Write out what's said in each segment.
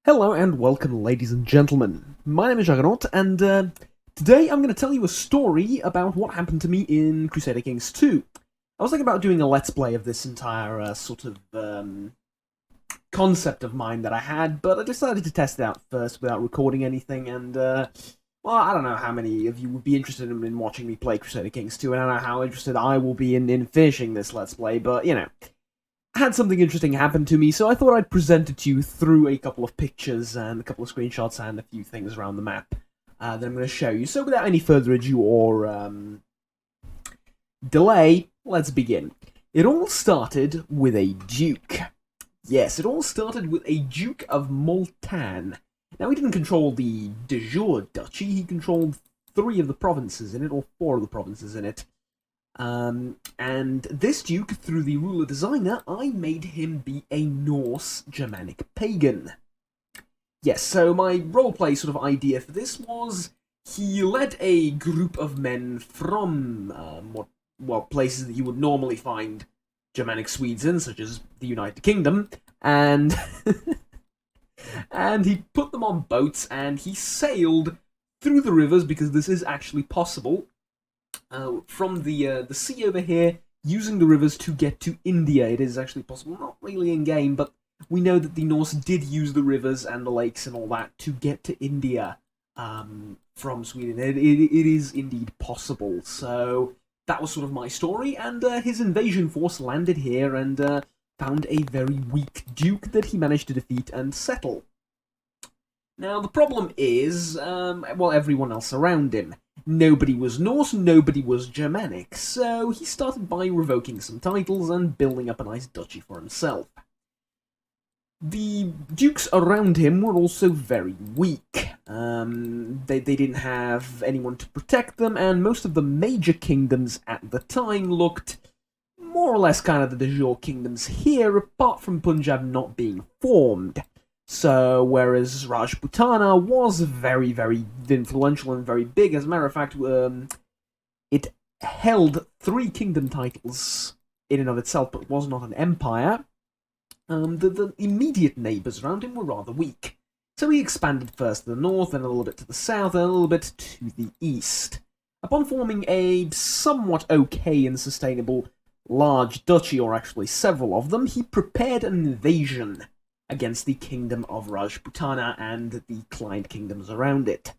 Hello and welcome, ladies and gentlemen. My name is Juggernaut, and today I'm going to tell you a story about what happened to me in Crusader Kings 2. I was thinking about doing a let's play of this entire concept of mine that I had, but I decided to test it out first without recording anything, and, well, I don't know how many of you would be interested in watching me play Crusader Kings 2, and I don't know how interested I will be in finishing this let's play, but, you know. Had something interesting happen to me, so I thought I'd present it to you through a couple of pictures and a couple of screenshots and a few things around the map that I'm going to show you. So without any further ado or delay, let's begin. It all started with a duke. Yes, it all started with a Duke of Multan. Now, he didn't control the de jure duchy, he controlled 3 of the provinces in it, or 4 of the provinces in it. And this duke, through the ruler designer, I made him be a Norse Germanic pagan. Yes, so my roleplay sort of idea for this was he led a group of men from places that you would normally find Germanic Swedes in, such as the United Kingdom, and and he put them on boats and he sailed through the rivers, because this is actually possible. From the sea over here, using the rivers to get to India. It is actually possible, not really in-game, but we know that the Norse did use the rivers and the lakes and all that to get to India from Sweden. It is indeed possible, so that was sort of my story, and his invasion force landed here and found a very weak duke that he managed to defeat and settle. Now, the problem is, everyone else around him. Nobody was Norse, nobody was Germanic, so he started by revoking some titles and building up a nice duchy for himself. The dukes around him were also very weak. They didn't have anyone to protect them, and most of the major kingdoms at the time looked more or less kind of the de jure kingdoms here, apart from Punjab not being formed. So, whereas Rajputana was very, very influential and very big, as a matter of fact, it held 3 kingdom titles in and of itself, but was not an empire. The immediate neighbours around him were rather weak. So he expanded first to the north, then a little bit to the south, and a little bit to the east. Upon forming a somewhat okay and sustainable large duchy, or actually several of them, he prepared an invasion against the kingdom of Rajputana and the client kingdoms around it.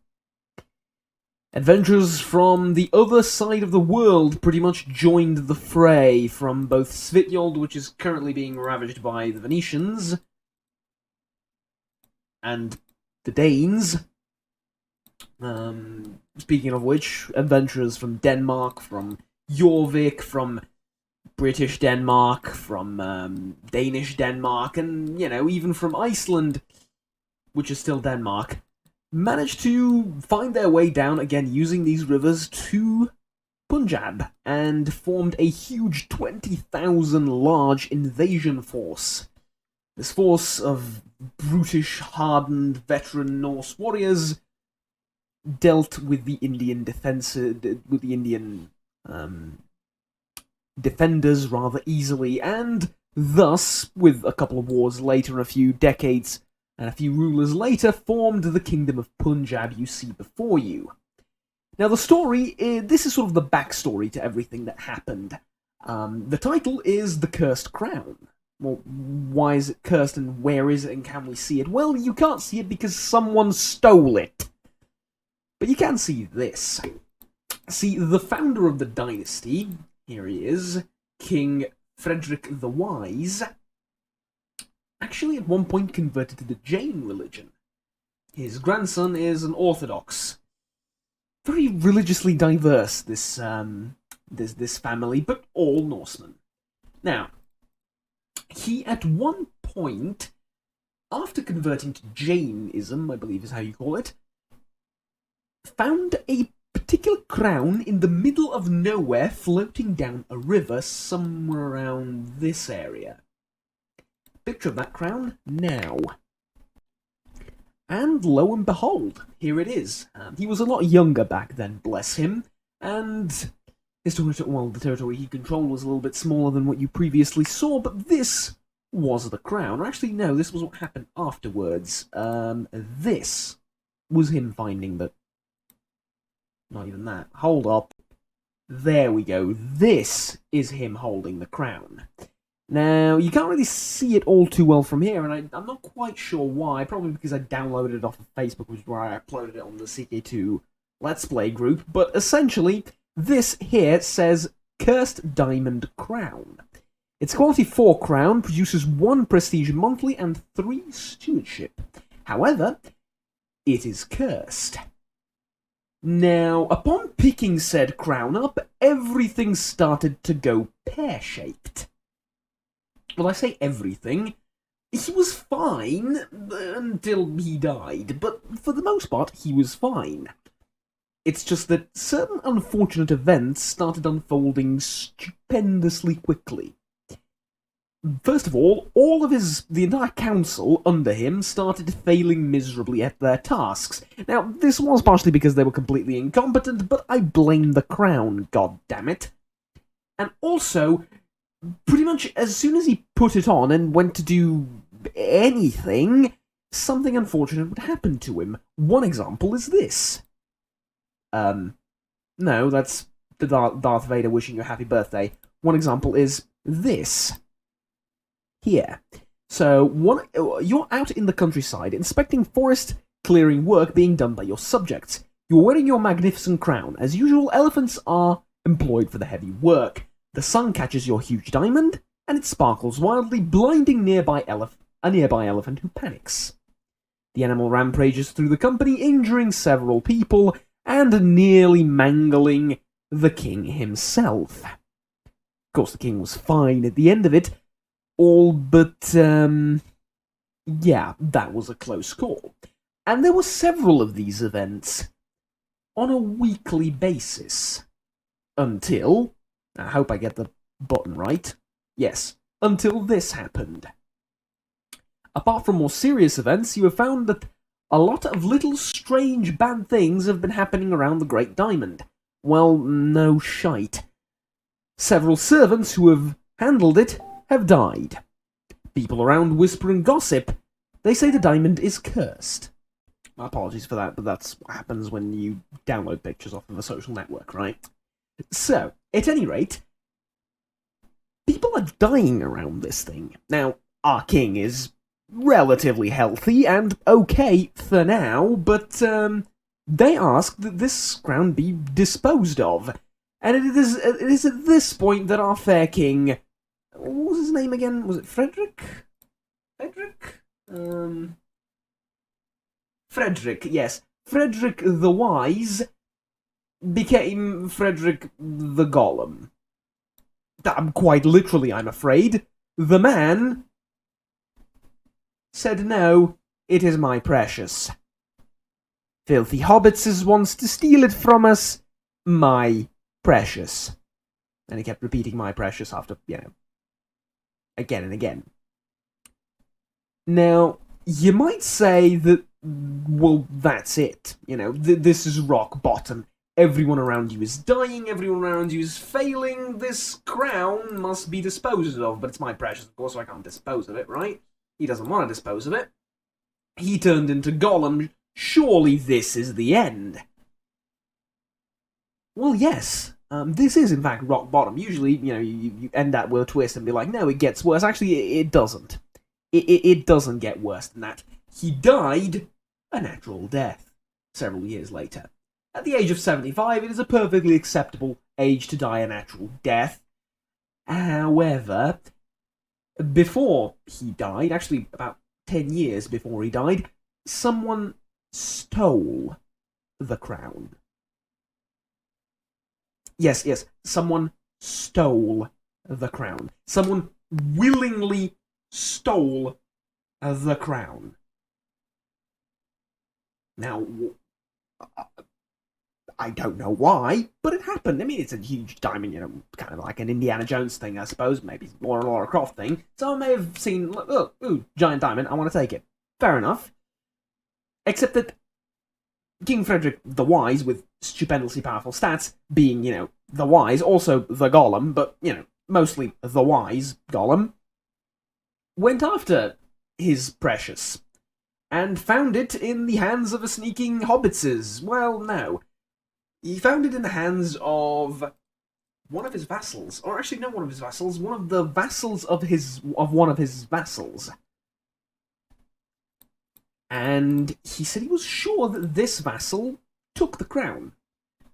Adventurers from the other side of the world pretty much joined the fray, from both Svitjold, which is currently being ravaged by the Venetians, and the Danes. Speaking of which, adventurers from Denmark, from Jorvik, from British Denmark, from Danish Denmark, and, you know, even from Iceland, which is still Denmark, managed to find their way down, again using these rivers, to Punjab, and formed a huge 20,000 large invasion force. This force of brutish, hardened, veteran Norse warriors dealt with the Indian defenders rather easily, and thus, with a couple of wars later, a few decades and a few rulers later, formed the Kingdom of Punjab you see before you. Now, the story, this is sort of the backstory to everything that happened. The title is The Cursed Crown. Well, why is it cursed, and where is it, and can we see it? Well, you can't see it because someone stole it. But you can see this. See, the founder of the dynasty, here he is, King Frederick the Wise, actually at one point converted to the Jain religion. His grandson is an Orthodox. Very religiously diverse, this family, but all Norsemen. Now, he at one point, after converting to Jainism, I believe is how you call it, found a particular crown in the middle of nowhere, floating down a river somewhere around this area. Picture of that crown now. And lo and behold, here it is. He was a lot younger back then, bless him, and his territory, the territory he controlled was a little bit smaller than what you previously saw, but this was the crown. Or actually, no, this was what happened afterwards. This was him finding the... Not even that. Hold up. There we go. This is him holding the crown. Now, you can't really see it all too well from here, and I'm not quite sure why. Probably because I downloaded it off of Facebook, which is where I uploaded it on the CK2 Let's Play group. But essentially, this here says Cursed Diamond Crown. Its quality 4 crown produces 1 prestige monthly and 3 stewardship. However, it is cursed. Now, upon picking said crown up, everything started to go pear-shaped. Well, I say everything. He was fine until he died, but for the most part, he was fine. It's just that certain unfortunate events started unfolding stupendously quickly. First of all of the entire council under him started failing miserably at their tasks. Now, this was partially because they were completely incompetent, but I blame the crown, goddammit. And also, pretty much as soon as he put it on and went to do anything, something unfortunate would happen to him. One example is this. No, that's the Darth Vader wishing you a happy birthday. One example is this. Here. So, you're out in the countryside, inspecting forest clearing work being done by your subjects. You're wearing your magnificent crown. As usual, elephants are employed for the heavy work. The sun catches your huge diamond, and it sparkles wildly, blinding a nearby elephant who panics. The animal rampages through the company, injuring several people, and nearly mangling the king himself. Of course, the king was fine at the end of it, all but, yeah, that was a close call. And there were several of these events on a weekly basis. Until... I hope I get the button right. Yes, until this happened. Apart from more serious events, you have found that a lot of little strange bad things have been happening around the Great Diamond. Well, no shite. Several servants who have handled it have died. People around whisper and gossip. They say the diamond is cursed. My apologies for that, but that's what happens when you download pictures off of a social network, right? So, at any rate, people are dying around this thing. Now, our king is relatively healthy and okay for now, but they ask that this crown be disposed of. And it is at this point that our fair king... What was his name again? Was it Frederick? Frederick, yes. Frederick the Wise became Frederick the Golem. Quite literally, I'm afraid. The man said, no, it is my precious. Filthy hobbits wants to steal it from us. My precious. And he kept repeating my precious after, again and again. Now, you might say that, well, that's it. This is rock bottom. Everyone around you is dying, everyone around you is failing, this crown must be disposed of, but it's my precious, of course, so I can't dispose of it, right? He doesn't want to dispose of it. He turned into Gollum, surely this is the end. Well, yes, this is in fact rock bottom. Usually, you end that with a twist and be like, no, it gets worse. Actually, it doesn't. It doesn't get worse than that. He died a natural death several years later. At the age of 75, it is a perfectly acceptable age to die a natural death. However, before he died, actually about 10 years before he died, someone stole the crown. Yes, someone stole the crown. Someone willingly stole the crown. Now, I don't know why, but it happened. I mean, it's a huge diamond, kind of like an Indiana Jones thing, I suppose. Maybe more a Lara Croft thing. Someone may have seen, ooh, giant diamond, I want to take it. Fair enough. Except that King Frederick the Wise, with stupendously powerful stats, being, the Wise, also the Golem, but, mostly the Wise Golem, went after his precious and found it in the hands of a sneaking hobbitses. Well, no. He found it in the hands of one of his vassals, or actually not one of his vassals, one of the vassals of one of his vassals. And he said he was sure that this vassal took the crown.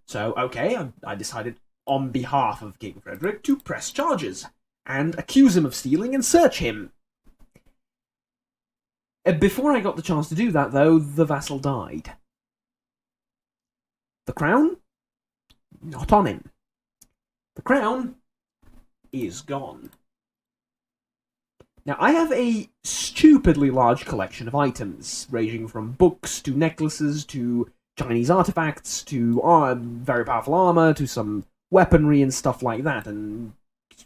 So, okay, I decided on behalf of King Frederick to press charges and accuse him of stealing and search him. Before I got the chance to do that, though, the vassal died. The crown? Not on him. The crown is gone. Now, I have a stupidly large collection of items, ranging from books to necklaces to Chinese artifacts to very powerful armor to some weaponry and stuff like that, and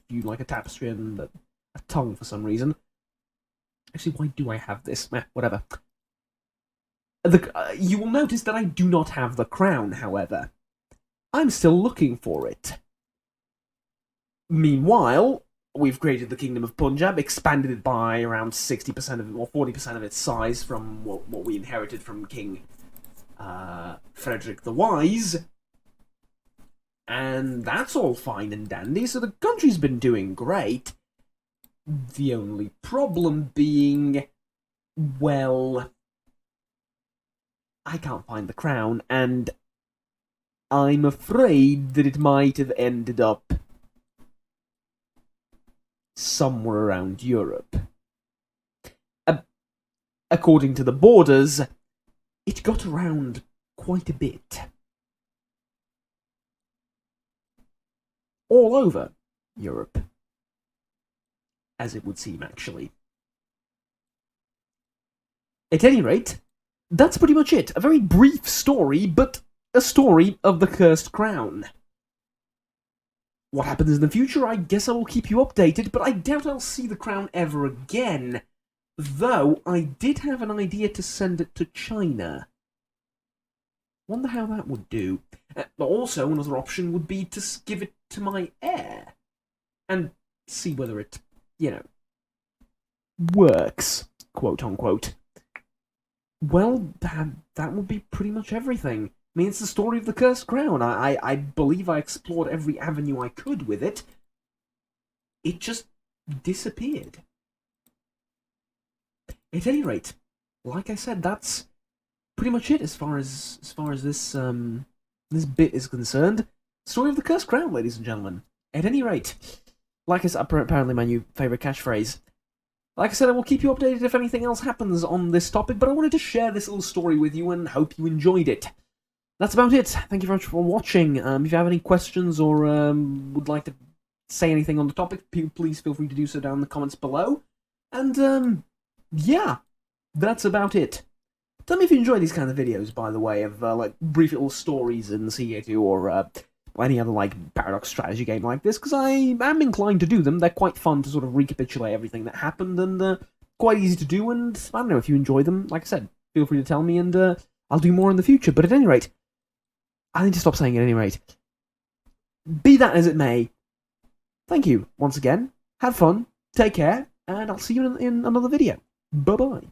you like a tapestry and a tongue for some reason. Actually, why do I have this? Whatever. You will notice that I do not have the crown, however. I'm still looking for it. Meanwhile, we've created the Kingdom of Punjab, expanded it by around 60% of it, or 40% of its size from what we inherited from King Frederick the Wise. And that's all fine and dandy, so the country's been doing great. The only problem being, well, I can't find the crown, and I'm afraid that it might have ended up somewhere around Europe. According to the borders, it got around quite a bit. All over Europe. As it would seem, actually. At any rate, that's pretty much it. A very brief story, but a story of the Cursed Crown. What happens in the future, I guess I will keep you updated, but I doubt I'll see the crown ever again. Though, I did have an idea to send it to China. Wonder how that would do. Also, another option would be to give it to my heir. And see whether it, works, quote unquote. Well, that would be pretty much everything. I mean, it's the story of the Cursed Crown. I believe I explored every avenue I could with it. It just disappeared. At any rate, like I said, that's pretty much it as far as this this bit is concerned. Story of the Cursed Crown, ladies and gentlemen. At any rate, like I said, apparently my new favourite catchphrase. Like I said, I will keep you updated if anything else happens on this topic, but I wanted to share this little story with you and hope you enjoyed it. That's about it. Thank you very much for watching. If you have any questions or would like to say anything on the topic, please feel free to do so down in the comments below. And, yeah, that's about it. Tell me if you enjoy these kind of videos, by the way, of, like, brief little stories in CA2 or, any other, like, paradox strategy game like this, because I am inclined to do them. They're quite fun to sort of recapitulate everything that happened, and, quite easy to do, and, I don't know, if you enjoy them, like I said, feel free to tell me, and, I'll do more in the future. But at any rate, I need to stop saying at any rate. Be that as it may, thank you once again, have fun, take care, and I'll see you in another video. Bye-bye.